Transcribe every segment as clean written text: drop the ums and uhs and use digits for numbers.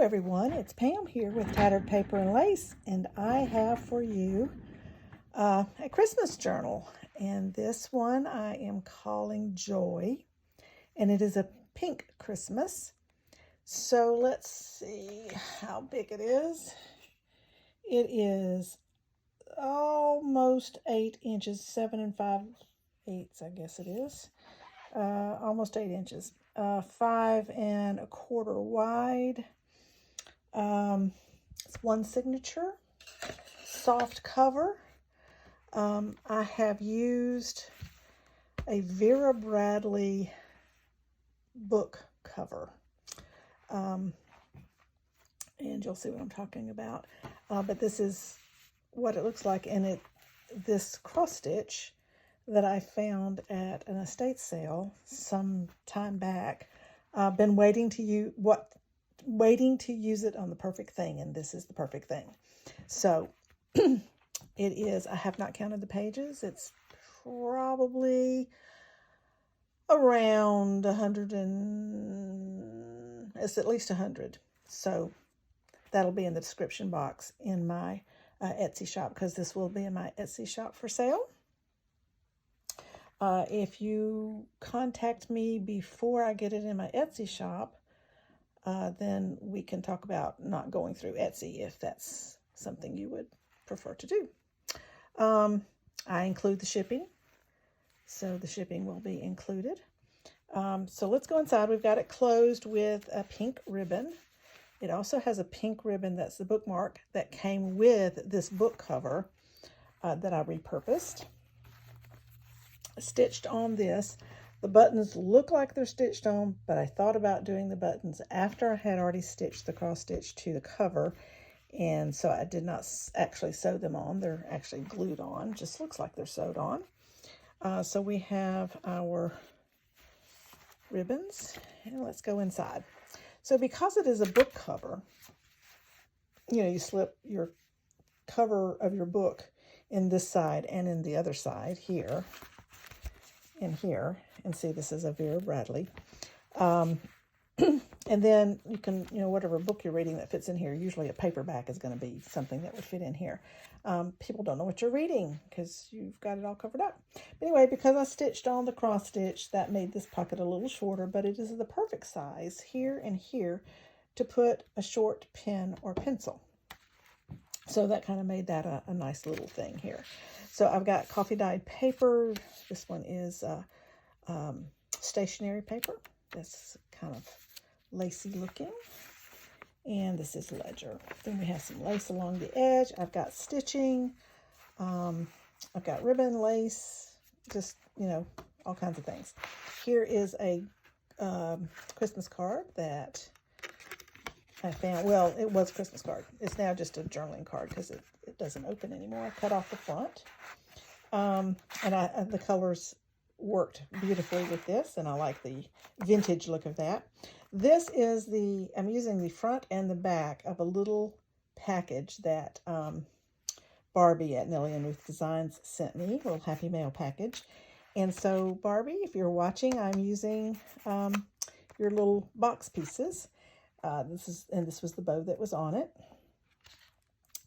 everyone, it's Pam here with Tattered Paper and Lace, and I have for you a Christmas journal, and this one I am calling Joy, and it is a pink Christmas. So let's see how big it is. It is almost 8 inches, 7 5/8, I guess it is. Almost 8 inches, 5 1/4 wide. It's one signature, soft cover. I have used a Vera Bradley book cover, and you'll see what I'm talking about. But this is what it looks like, and this cross stitch that I found at an estate sale some time back. I've been waiting to use it on the perfect thing, and this is the perfect thing. So it is, I have not counted the pages. It's probably around 100 it's at least 100. So that'll be in the description box in my Etsy shop, because this will be in my Etsy shop for sale. If you contact me before I get it in my Etsy shop, then we can talk about not going through Etsy if that's something you would prefer to do. I include the shipping, so the shipping will be included. So let's go inside. We've got it closed with a pink ribbon. It also has a pink ribbon, that's the bookmark, that came with this book cover that I repurposed. Stitched on this. The buttons look like they're stitched on, but I thought about doing the buttons after I had already stitched the cross stitch to the cover, and so I did not actually sew them on. They're actually glued on. Just looks like they're sewed on. So we have our ribbons, and let's go inside. So because it is a book cover, you slip your cover of your book in this side and in the other side here and here, and see, this is a Vera Bradley. And then you can, whatever book you're reading that fits in here, usually a paperback is going to be something that would fit in here. People don't know what you're reading because you've got it all covered up. But anyway, because I stitched on the cross stitch, that made this pocket a little shorter, but it is the perfect size here and here to put a short pen or pencil. So that kind of made that a nice little thing here. So I've got coffee dyed paper. This one is stationery paper. That's kind of lacy looking. And this is ledger. Then we have some lace along the edge. I've got stitching. I've got ribbon, lace, just, all kinds of things. Here is a Christmas card that I found. Well, it was a Christmas card. It's now just a journaling card because it doesn't open anymore. I cut off the front. And the colors worked beautifully with this, and I like the vintage look of that. This is I'm using the front and the back of a little package that Barbie at Nellie and Ruth Designs sent me, a little Happy Mail package. And so Barbie, if you're watching, I'm using your little box pieces. This was the bow that was on it.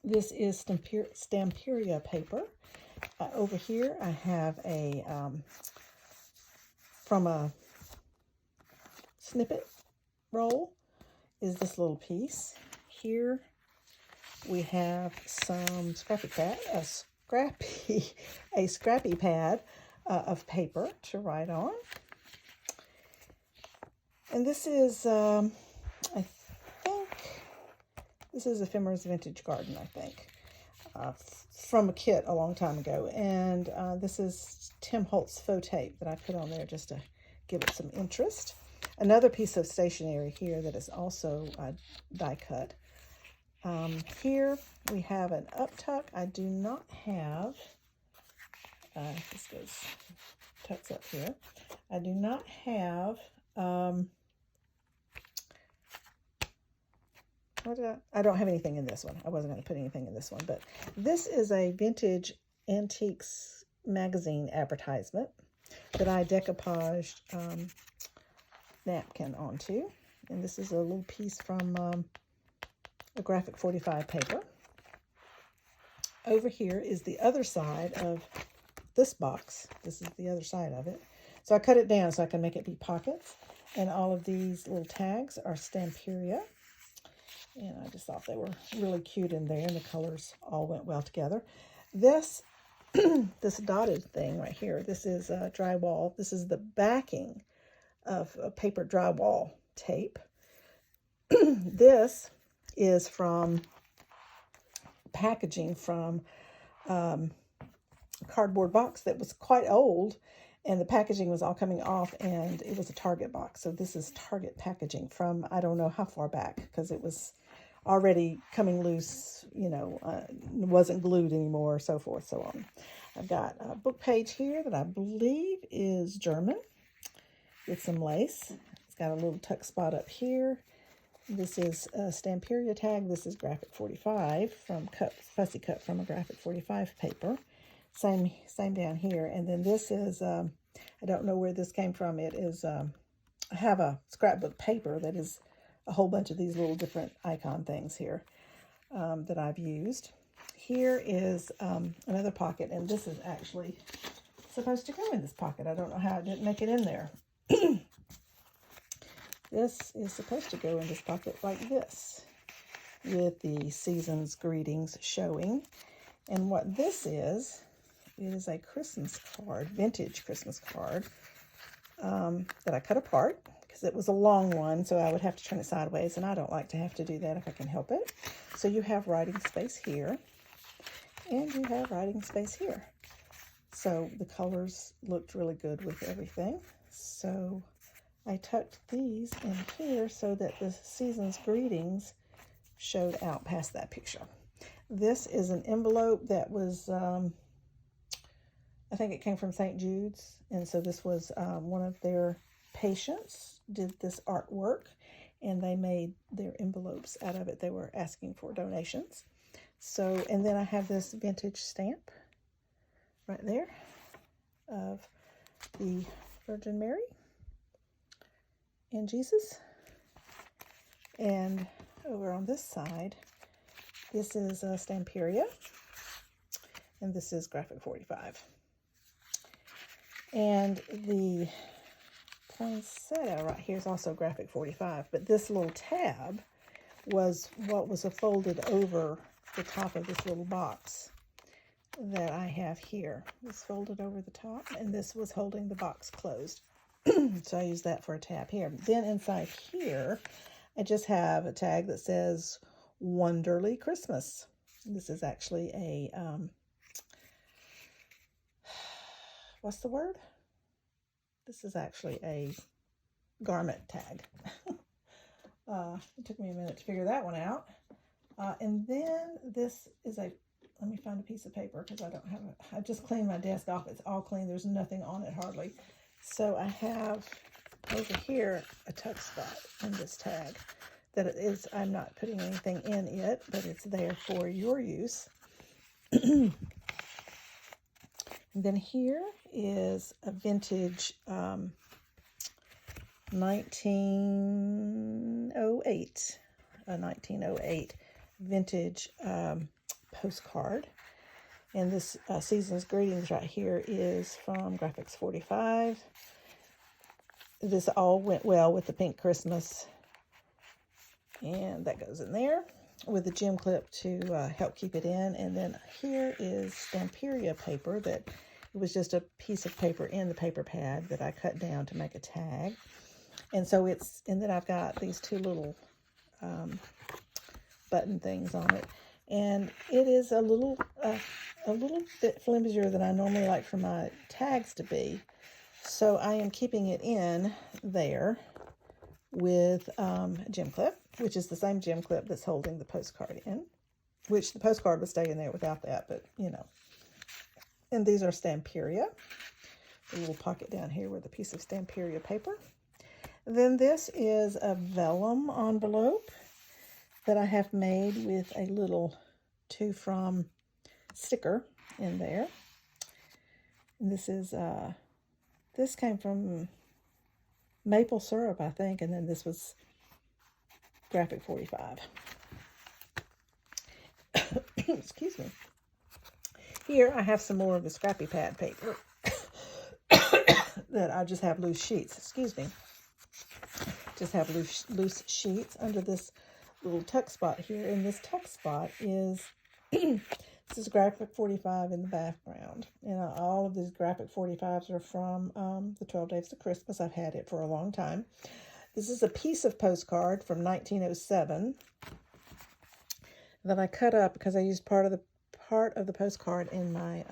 This is Stamperia paper. Over here I have a from a snippet roll is this little piece. Here we have some scrappy pad of paper to write on. And this is I think this is Ephemera's Vintage Garden, I think, from a kit a long time ago. And this is Tim Holtz faux tape that I put on there just to give it some interest. Another piece of stationery here that is also die cut. Here we have an up tuck. I do not have, this goes, tucks up here. I do not have, I don't have anything in this one. I wasn't going to put anything in this one, but this is a Vintage Antiques magazine advertisement that I decoupaged napkin onto. And this is a little piece from a Graphic 45 paper. Over here is the other side of this box. This is the other side of it. So I cut it down so I can make it be pockets. And all of these little tags are Stamperia. And I just thought they were really cute in there, and the colors all went well together. This, this dotted thing right here, this is drywall. This is the backing of a paper drywall tape. This is from packaging from a cardboard box that was quite old, and the packaging was all coming off, and it was a Target box. So this is Target packaging from I don't know how far back, because it was already coming loose, you know, wasn't glued anymore, so forth, so on. I've got a book page here that I believe is German with some lace. It's got a little tuck spot up here. This is a Stamperia tag. This is Graphic 45 from Fussy Cut from a Graphic 45 paper. Same down here. And then this is, I don't know where this came from. It is, I have a scrapbook paper that is a whole bunch of these little different icon things here that I've used. Here is another pocket, and this is actually supposed to go in this pocket. I don't know how I didn't make it in there. This is supposed to go in this pocket like this, with the season's greetings showing. And what this is a Christmas card, vintage Christmas card, that I cut apart because it was a long one, so I would have to turn it sideways, and I don't like to have to do that if I can help it. So you have writing space here, and you have writing space here. So the colors looked really good with everything. So I tucked these in here so that the season's greetings showed out past that picture. This is an envelope that was, I think it came from St. Jude's. And so this was one of their patients did this artwork, and they made their envelopes out of it. They were asking for donations. So, and then I have this vintage stamp right there of the Virgin Mary and Jesus. And over on this side, this is Stamperia, and this is Graphic 45. And the poinsettia right here is also Graphic 45, but this little tab was what was folded over the top of this little box that I have here. It's folded over the top, and this was holding the box closed. So I use that for a tab here. Then inside here, I just have a tag that says Wonderly Christmas. This is actually a, what's the word? This is actually a garment tag. It took me a minute to figure that one out. And then this is a, let me find a piece of paper because I don't have it. I just cleaned my desk off. It's all clean. There's nothing on it hardly. So I have over here a tuck spot in this tag that it is, I'm not putting anything in it, but it's there for your use. And then here is a vintage 1908 vintage postcard. And this season's greetings right here is from Graphics 45. This all went well with the pink Christmas. And that goes in there with the gem clip to help keep it in. And then here is Stamperia paper that it was just a piece of paper in the paper pad that I cut down to make a tag. And so it's, and then I've got these two little button things on it. And it is a little bit flimsier than I normally like for my tags to be. So I am keeping it in there with a gem clip, which is the same gem clip that's holding the postcard in, which the postcard would stay in there without that, but you know. And these are Stamperia, a little pocket down here with a piece of Stamperia paper. Then this is a vellum envelope that I have made with a little to from sticker in there. And this is, this came from maple syrup, I think, and then this was Graphic 45. Excuse me. Here I have some more of the Scrappy Pad paper that I just have loose sheets. Excuse me. Just have loose sheets under this little tuck spot here. And this tuck spot is, this is Graphic 45 in the background. And all of these Graphic 45s are from the 12 Days of Christmas. I've had it for a long time. This is a piece of postcard from 1907 that I cut up because I used part of the postcard in my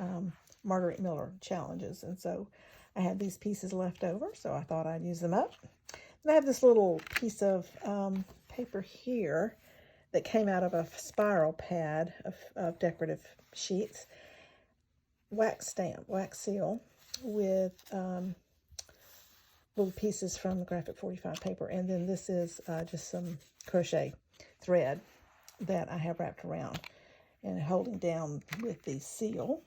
Marguerite Miller challenges. And so I had these pieces left over, so I thought I'd use them up. And I have this little piece of paper here that came out of a spiral pad of decorative sheets. Wax stamp, wax seal with little pieces from the Graphic 45 paper. And then this is just some crochet thread that I have wrapped around and holding down with the seal.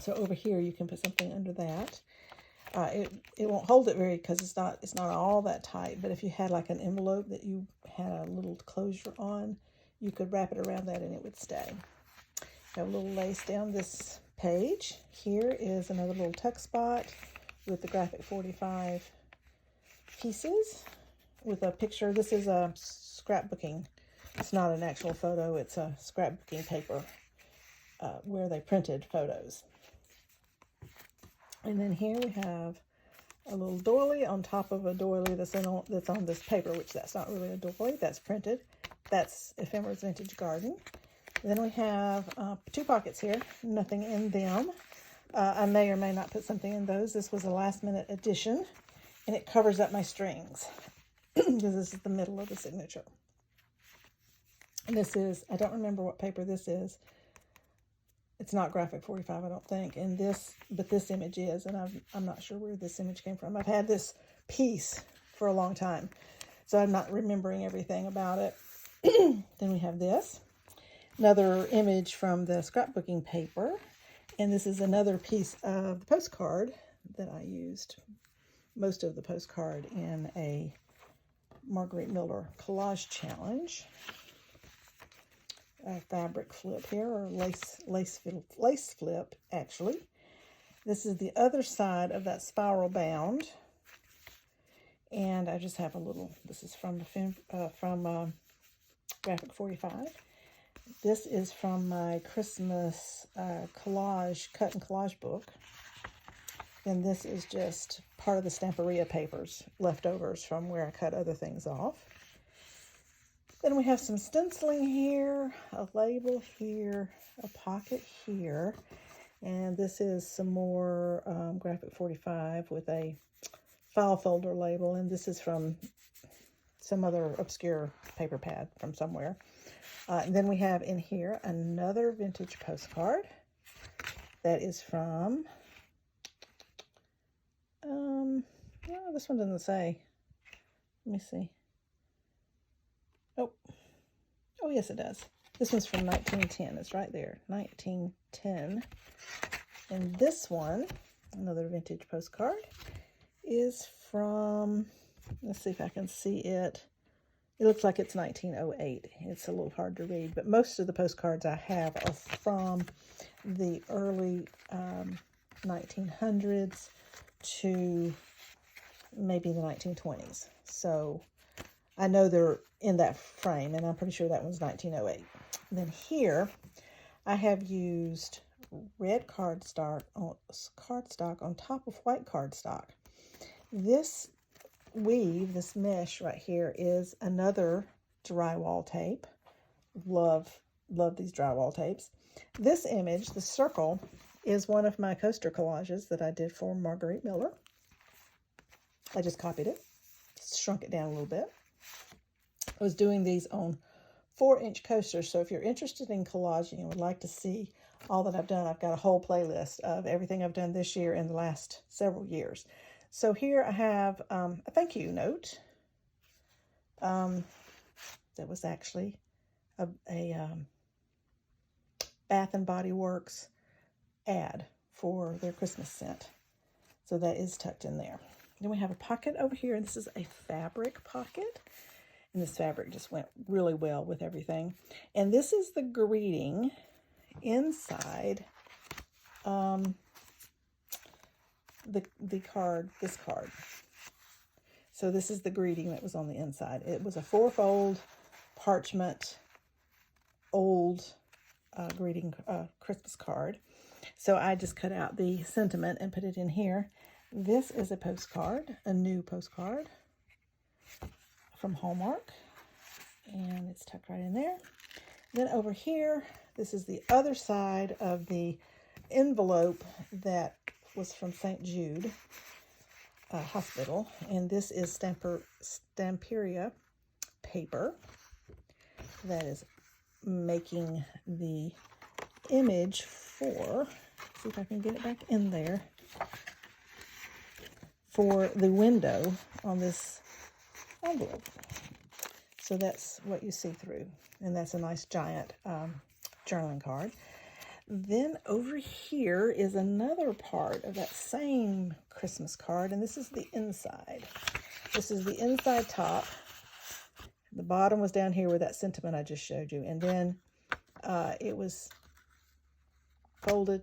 So over here you can put something under that. It won't hold it very, because it's not all that tight, but if you had like an envelope that you had a little closure on, you could wrap it around that and it would stay. Got a little lace down this page. Here is another little tuck spot with the Graphic 45 pieces with a picture. This is a scrapbooking. It's not an actual photo, it's a scrapbooking paper where they printed photos. And then here we have a little doily on top of a doily that's on this paper, which that's not really a doily, that's printed. That's Ephemera's Vintage Garden. And then we have 2 pockets here, nothing in them. I may or may not put something in those. This was a last minute addition, and it covers up my strings because this is the middle of the signature. And this is, I don't remember what paper this is. It's not Graphic 45, I don't think. And but this image is, and I'm not sure where this image came from. I've had this piece for a long time, so I'm not remembering everything about it. Then we have this, another image from the scrapbooking paper. And this is another piece of the postcard that I used most of the postcard in a Marguerite Miller collage challenge. A fabric flip here, or lace flip, actually. This is the other side of that spiral bound. And I just have a little, this is from Graphic 45. This is from my Christmas collage, cut and collage book. And this is just part of the Stamperia papers, leftovers from where I cut other things off. Then we have some stenciling here, a label here, a pocket here. And this is some more Graphic 45 with a file folder label. And this is from some other obscure paper pad from somewhere. And then we have in here another vintage postcard that is from, oh, this one doesn't say. Let me see. Oh, yes, it does. This one's from 1910. It's right there, 1910. And this one, another vintage postcard, is from, let's see if I can see it. It looks like it's 1908. It's a little hard to read, but most of the postcards I have are from the early 1900s to maybe the 1920s. So I know they're in that frame, and I'm pretty sure that one's 1908. And then here, I have used red cardstock on top of white cardstock. This weave, this mesh right here, is another drywall tape. Love these drywall tapes. This image, the circle, is one of my coaster collages that I did for Marguerite Miller. I just copied it, shrunk it down a little bit. I was doing these on 4-inch coasters, so if you're interested in collaging and would like to see all that I've done, I've got a whole playlist of everything I've done this year and the last several years. So here I have a thank you note. That was actually a Bath and Body Works ad for their Christmas scent. So that is tucked in there. Then we have a pocket over here, and this is a fabric pocket. And this fabric just went really well with everything. And this is the greeting inside the card, this card. So this is the greeting that was on the inside. It was a 4-fold parchment old greeting Christmas card. So I just cut out the sentiment and put it in here. This is a postcard, a new postcard from Hallmark. And it's tucked right in there. Then over here, this is the other side of the envelope that was from St. Jude Hospital. And this is Stamperia paper that is making the image for, see if I can get it back in there, for the window on this envelope. So that's what you see through. And that's a nice giant journaling card. Then over here is another part of that same Christmas card, and this is the inside. This is the inside top. The bottom was down here with that sentiment I just showed you, and then it was folded.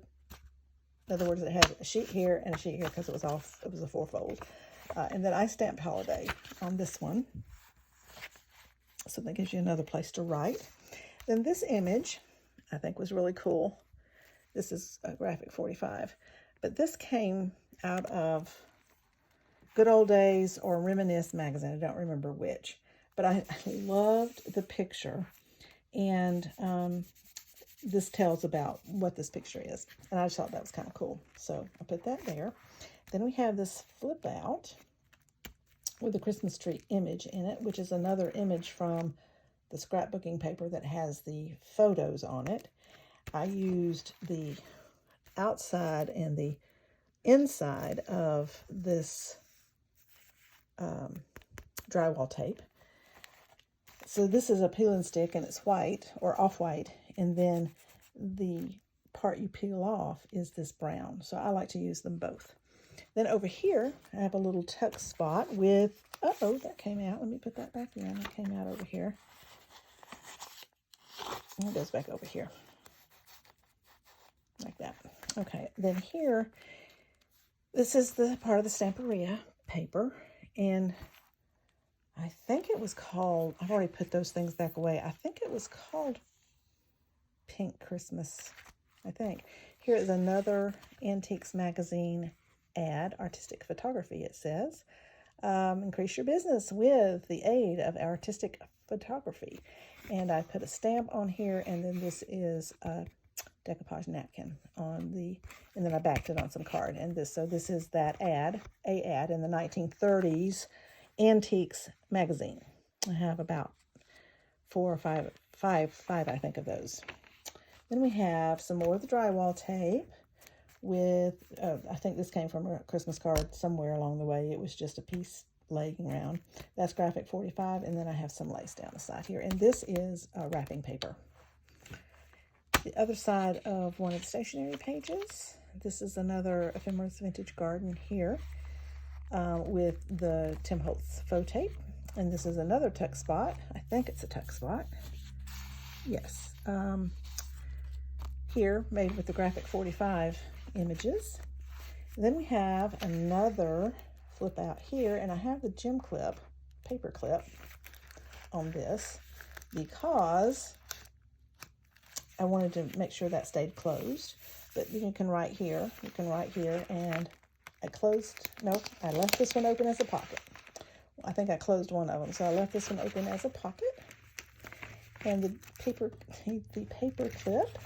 In other words, it had a sheet here and a sheet here because it was a 4-fold. And then I stamped holiday on this one. So that gives you another place to write. Then this image, I think, was really cool. This is a Graphic 45. But this came out of Good Old Days or Reminisce magazine. I don't remember which. But I loved the picture. And this tells about what this picture is. And I just thought that was kind of cool. So I put that there. Then we have this flip out with a Christmas tree image in it, which is another image from the scrapbooking paper that has the photos on it. I used the outside and the inside of this drywall tape. So this is a peel and stick, and it's white or off-white, and then the part you peel off is this brown. So I like to use them both. Then over here, I have a little tuck spot with, uh-oh, that came out. Let me put that back in. It came out over here. And it goes back over here. Like that. Okay, then here, this is the part of the Stamperia paper. And I think it was called, I've already put those things back away. I think it was called Pink Christmas, I think. Here is another Antiques Magazine ad, artistic photography, it says. Increase your business with the aid of artistic photography. And I put a stamp on here, and then this is a decoupage napkin on the, and then I backed it on some card. And this, so this is that ad, a ad in the 1930s Antiques Magazine. I have about 4 or 5, I think, of those. Then we have some more of the drywall tape with, I think this came from a Christmas card somewhere along the way. It was just a piece laying around. That's Graphic 45, and then I have some lace down the side here. And this is wrapping paper. The other side of one of the stationery pages, this is another Ephemeris Vintage Garden here with the Tim Holtz faux tape. And this is another tuck spot. I think it's a tuck spot. Yes. Here, made with the Graphic 45 images. And then we have another flip out here, and I have the gem clip, paper clip on this because I wanted to make sure that stayed closed. But you can write here, and I left this one open as a pocket. I think I closed one of them, so I left this one open as a pocket. And the paper clip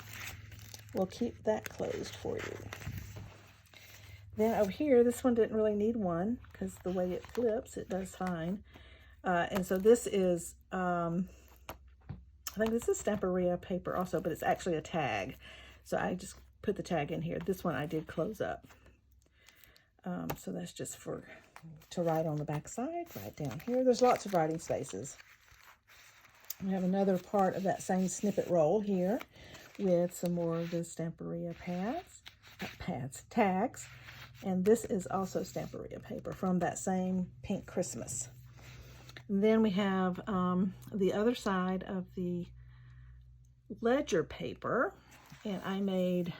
will keep that closed for you. Then over here, this one didn't really need one because the way it flips, it does fine. And so this is, I think this is Stamperia paper also, but it's actually a tag. So I just put the tag in here. This one I did close up. So that's just to write on the back side, right down here. There's lots of writing spaces. We have another part of that same snippet roll here with some more of the Stamperia tags. And this is also Stamperia paper from that same Pink Christmas. And then we have the other side of the ledger paper, and I made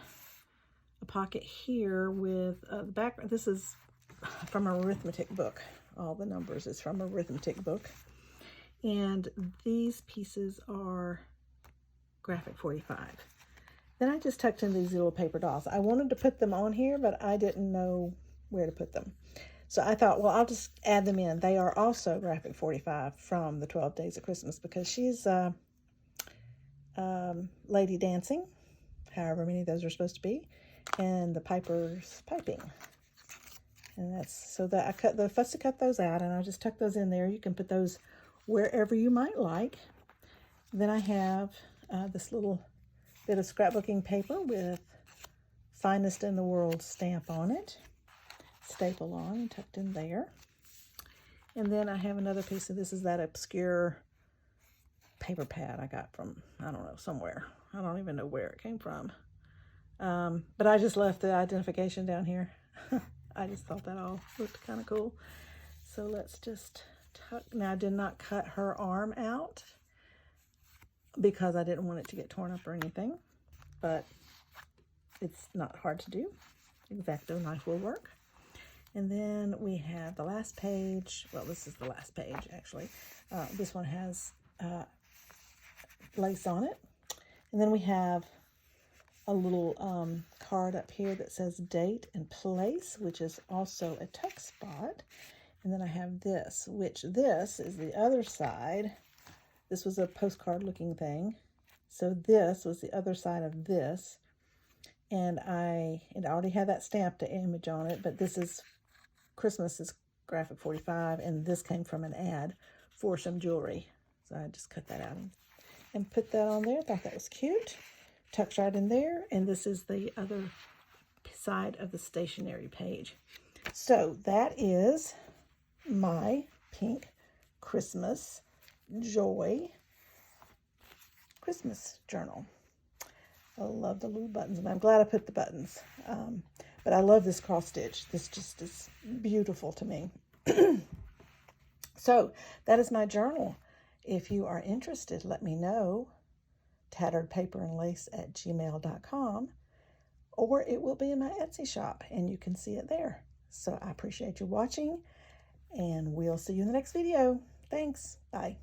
a pocket here with the background. This is from an arithmetic book. All the numbers is from an arithmetic book. And these pieces are Graphic 45. Then I just tucked in these little paper dolls. I wanted to put them on here, but I didn't know where to put them. So I thought, well, I'll just add them in. They are also Graphic 45 from the 12 Days of Christmas, because she's Lady Dancing, however many of those are supposed to be, and the Piper's piping. And that's, so that I cut the fussy cut those out, and I just tuck those in there. You can put those wherever you might like. Then I have this little bit of scrapbooking paper with Finest in the World stamp on it, staple on and tucked in there. And then I have another piece of this, is that obscure paper pad I got from, I don't know, somewhere. I don't even know where it came from. But I just left the identification down here. I just thought that all looked kind of cool. So let's just tuck. Now I did not cut her arm out because I didn't want it to get torn up or anything, but it's not hard to do. X-Acto knife will work. And then we have the last page. Well, this is the last page, actually. This one has lace on it. And then we have a little card up here that says date and place, which is also a tuck spot. And then I have this, which this is the other side. This was a postcard looking thing. So this was the other side of this. And it already had that stamped image on it, but this is Christmas is Graphic 45, and this came from an ad for some jewelry. So I just cut that out and put that on there. Thought that was cute. Tucks right in there, and this is the other side of the stationery page. So that is my pink Christmas Joy Christmas journal. I love the little buttons, and I'm glad I put the buttons. But I love this cross stitch. This just is beautiful to me. So that is my journal. If you are interested, let me know. tatteredpaperandlace@gmail.com, or it will be in my Etsy shop and you can see it there. So I appreciate you watching, and we'll see you in the next video. Thanks. Bye.